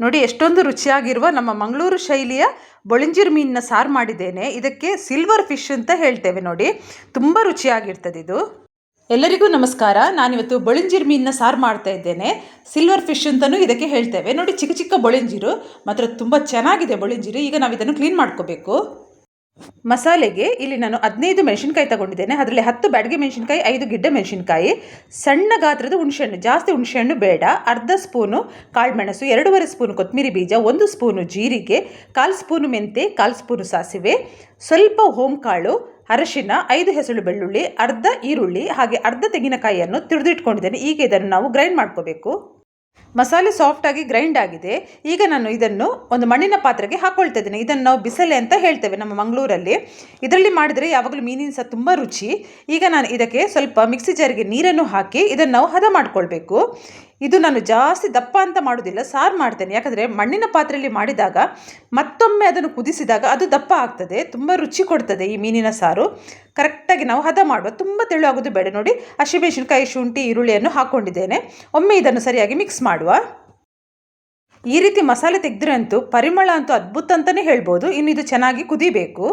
ನೋಡಿ ಎಷ್ಟೊಂದು ರುಚಿಯಾಗಿರುವ ನಮ್ಮ ಮಂಗಳೂರು ಶೈಲಿಯ ಬೊಳಿಂಜಿರು ಮೀನಿನ ಸಾರು ಮಾಡಿದ್ದೇನೆ. ಇದಕ್ಕೆ ಸಿಲ್ವರ್ ಫಿಶ್ ಅಂತ ಹೇಳ್ತೇವೆ ನೋಡಿ. ತುಂಬ ರುಚಿಯಾಗಿರ್ತದೆ ಇದು. ಎಲ್ಲರಿಗೂ ನಮಸ್ಕಾರ. ನಾನಿವತ್ತು ಬೊಳಿಂಜಿರು ಮೀನಿನ ಸಾರು ಮಾಡ್ತಾ ಇದ್ದೇನೆ. ಸಿಲ್ವರ್ ಫಿಶ್ ಅಂತಲೂ ಇದಕ್ಕೆ ಹೇಳ್ತೇವೆ ನೋಡಿ. ಚಿಕ್ಕ ಚಿಕ್ಕ ಬೊಳಿಂಜಿರು ಮಾತ್ರ ತುಂಬ ಚೆನ್ನಾಗಿದೆ ಬೊಳಿಂಜಿರು. ಈಗ ನಾವು ಇದನ್ನು ಕ್ಲೀನ್ ಮಾಡ್ಕೋಬೇಕು. ಮಸಾಲೆಗೆ ಇಲ್ಲಿ ನಾನು 15 ಮೆಣಸಿನ್ಕಾಯಿ ತಗೊಂಡಿದ್ದೇನೆ. ಅದರಲ್ಲಿ 10 ಬ್ಯಾಡಗೆ ಮೆಣಸಿನ್ಕಾಯಿ, 5 ಗಿಡ್ಡೆ ಮೆಣಸಿನ್ಕಾಯಿ, ಸಣ್ಣ ಗಾತ್ರದ ಹುಣಸೆಹಣ್ಣು, ಜಾಸ್ತಿ ಹುಣಸೆಹಣ್ಣು ಬೇಡ, ಅರ್ಧ ಸ್ಪೂನು ಕಾಳುಮೆಣಸು, 2.5 ಸ್ಪೂನು ಕೊತ್ತಂಬರಿ ಬೀಜ, 1 ಸ್ಪೂನು ಜೀರಿಗೆ, 1/4 ಸ್ಪೂನು ಮೆಂತೆ, 1/4 ಸ್ಪೂನು ಸಾಸಿವೆ, ಸ್ವಲ್ಪ ಹೋಂಕಾಳು, ಅರಶಿನ, 5 ಹೆಸರು ಬೆಳ್ಳುಳ್ಳಿ, ಅರ್ಧ ಈರುಳ್ಳಿ, ಹಾಗೆ ಅರ್ಧ ತೆಂಗಿನಕಾಯಿಯನ್ನು ತುರಿದಿಟ್ಕೊಂಡಿದ್ದೇನೆ. ಈಗ ಇದನ್ನು ನಾವು ಗ್ರೈಂಡ್ ಮಾಡ್ಕೋಬೇಕು. ಮಸಾಲೆ ಸಾಫ್ಟಾಗಿ ಗ್ರೈಂಡ್ ಆಗಿದೆ. ಈಗ ನಾನು ಇದನ್ನು ಒಂದು ಮಣ್ಣಿನ ಪಾತ್ರೆಗೆ ಹಾಕ್ಕೊಳ್ತಾ ಇದ್ದೇನೆ. ಇದನ್ನು ನಾವು ಬಿಸಲೆ ಅಂತ ಹೇಳ್ತೇವೆ ನಮ್ಮ ಮಂಗಳೂರಲ್ಲಿ. ಇದರಲ್ಲಿ ಮಾಡಿದರೆ ಯಾವಾಗಲೂ ಮೀನಿನ ಸಹ ತುಂಬ ರುಚಿ. ಈಗ ನಾನು ಇದಕ್ಕೆ ಸ್ವಲ್ಪ ಮಿಕ್ಸಿ ಜಾರಿಗೆ ನೀರನ್ನು ಹಾಕಿ ಇದನ್ನು ನಾವು ಹದ ಮಾಡಿಕೊಳ್ಬೇಕು. ಇದು ನಾನು ಜಾಸ್ತಿ ದಪ್ಪ ಅಂತ ಮಾಡೋದಿಲ್ಲ, ಸಾರು ಮಾಡ್ತೇನೆ. ಯಾಕಂದರೆ ಮಣ್ಣಿನ ಪಾತ್ರೆಯಲ್ಲಿ ಮಾಡಿದಾಗ ಮತ್ತೊಮ್ಮೆ ಅದನ್ನು ಕುದಿಸಿದಾಗ ಅದು ದಪ್ಪ ಆಗ್ತದೆ, ತುಂಬ ರುಚಿ ಕೊಡ್ತದೆ ಈ ಮೀನಿನ ಸಾರು. ಕರೆಕ್ಟಾಗಿ ನಾವು ಹದ ಮಾಡುವ, ತುಂಬ ತೆಳು ಆಗೋದು ಬೇಡ. ನೋಡಿ, ಹಸಿಮೆಣಸಿನಕಾಯಿ, ಶುಂಠಿ, ಈರುಳ್ಳಿಯನ್ನು ಹಾಕ್ಕೊಂಡಿದ್ದೇನೆ. ಒಮ್ಮೆ ಇದನ್ನು ಸರಿಯಾಗಿ ಮಿಕ್ಸ್ ಮಾಡುವ. ಈ ರೀತಿ ಮಸಾಲೆ ತೆಗೆದ್ರೆ ಅಂತೂ ಪರಿಮಳ ಅಂತೂ ಅದ್ಭುತ ಅಂತಲೇ ಹೇಳ್ಬೋದು. ಇನ್ನು ಇದು ಚೆನ್ನಾಗಿ ಕುದಿಬೇಕು.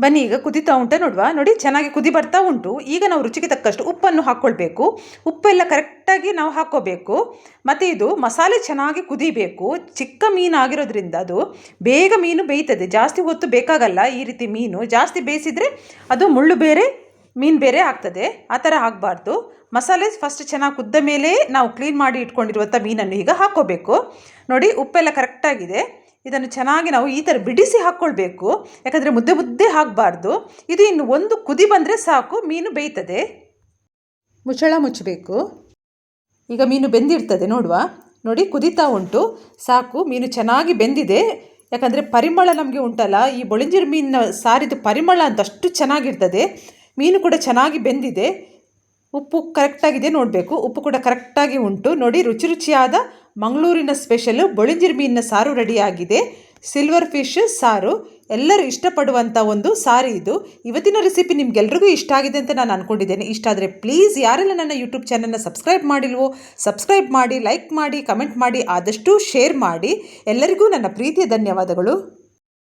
ಬನ್ನಿ ಈಗ ಕುದಿತಾ ಉಂಟು ನೋಡುವ. ನೋಡಿ, ಚೆನ್ನಾಗಿ ಕುದಿ ಬರ್ತಾ ಉಂಟು. ಈಗ ನಾವು ರುಚಿಗೆ ತಕ್ಕಷ್ಟು ಉಪ್ಪನ್ನು ಹಾಕ್ಕೊಳ್ಬೇಕು. ಉಪ್ಪೆಲ್ಲ ಕರೆಕ್ಟಾಗಿ ನಾವು ಹಾಕ್ಕೋಬೇಕು. ಮತ್ತು ಇದು ಮಸಾಲೆ ಚೆನ್ನಾಗಿ ಕುದಿಬೇಕು. ಚಿಕ್ಕ ಮೀನು ಆಗಿರೋದ್ರಿಂದ ಅದು ಬೇಗ ಮೀನು ಬೇಯ್ತದೆ, ಜಾಸ್ತಿ ಹೊತ್ತು ಬೇಕಾಗಲ್ಲ. ಈ ರೀತಿ ಮೀನು ಜಾಸ್ತಿ ಬೇಯಿಸಿದರೆ ಅದು ಮುಳ್ಳು ಬೇರೆ ಮೀನು ಬೇರೆ ಆಗ್ತದೆ. ಆ ಥರ ಆಗಬಾರ್ದು. ಮಸಾಲೆ ಫಸ್ಟ್ ಚೆನ್ನಾಗಿ ಕುದ್ದ ಮೇಲೆ ನಾವು ಕ್ಲೀನ್ ಮಾಡಿ ಇಟ್ಕೊಂಡಿರುವಂಥ ಮೀನನ್ನು ಈಗ ಹಾಕ್ಕೋಬೇಕು. ನೋಡಿ, ಉಪ್ಪೆಲ್ಲ ಕರೆಕ್ಟಾಗಿದೆ. ಇದನ್ನು ಚೆನ್ನಾಗಿ ನಾವು ಈ ಥರ ಬಿಡಿಸಿ ಹಾಕ್ಕೊಳ್ಬೇಕು. ಯಾಕಂದರೆ ಮುದ್ದೆ ಮುದ್ದೆ ಹಾಕಬಾರ್ದು. ಇದು ಇನ್ನು ಒಂದು ಕುದಿ ಬಂದರೆ ಸಾಕು, ಮೀನು ಬೇಯ್ತದೆ. ಮುಚ್ಚಳ ಮುಚ್ಚಬೇಕು. ಈಗ ಮೀನು ಬೆಂದಿರ್ತದೆ ನೋಡುವ. ನೋಡಿ, ಕುದೀತಾ ಉಂಟು, ಸಾಕು, ಮೀನು ಚೆನ್ನಾಗಿ ಬೆಂದಿದೆ. ಯಾಕಂದರೆ ಪರಿಮಳ ನಮಗೆ ಉಂಟಲ್ಲ, ಈ ಬೊಳಿಂಜಿರು ಮೀನಿನ ಸಾರಿದು ಪರಿಮಳ ಅಂತ ಅಷ್ಟು ಚೆನ್ನಾಗಿರ್ತದೆ. ಮೀನು ಕೂಡ ಚೆನ್ನಾಗಿ ಬೆಂದಿದೆ. ಉಪ್ಪು ಕರೆಕ್ಟಾಗಿದೆ ನೋಡಬೇಕು. ಉಪ್ಪು ಕೂಡ ಕರೆಕ್ಟಾಗಿ ಉಂಟು. ನೋಡಿ, ರುಚಿ ರುಚಿಯಾದ ಮಂಗಳೂರಿನ ಸ್ಪೆಷಲು ಬೊಳಿಂಜಿರು ಮೀನಿನ ಸಾರು ರೆಡಿಯಾಗಿದೆ. ಸಿಲ್ವರ್ ಫಿಶ್ ಸಾರು ಎಲ್ಲರೂ ಇಷ್ಟಪಡುವಂಥ ಒಂದು ಸಾರು ಇದು. ಇವತ್ತಿನ ರೆಸಿಪಿ ನಿಮಗೆಲ್ರಿಗೂ ಇಷ್ಟ ಆಗಿದೆ ಅಂತ ನಾನು ಅಂದ್ಕೊಂಡಿದ್ದೇನೆ. ಇಷ್ಟ ಆದರೆ ಪ್ಲೀಸ್ ಯಾರೆಲ್ಲ ನನ್ನ ಯೂಟ್ಯೂಬ್ ಚಾನಲ್ನ ಸಬ್ಸ್ಕ್ರೈಬ್ ಮಾಡಿಲ್ವೋ ಸಬ್ಸ್ಕ್ರೈಬ್ ಮಾಡಿ, ಲೈಕ್ ಮಾಡಿ, ಕಮೆಂಟ್ ಮಾಡಿ, ಆದಷ್ಟು ಶೇರ್ ಮಾಡಿ. ಎಲ್ಲರಿಗೂ ನನ್ನ ಪ್ರೀತಿಯ ಧನ್ಯವಾದಗಳು.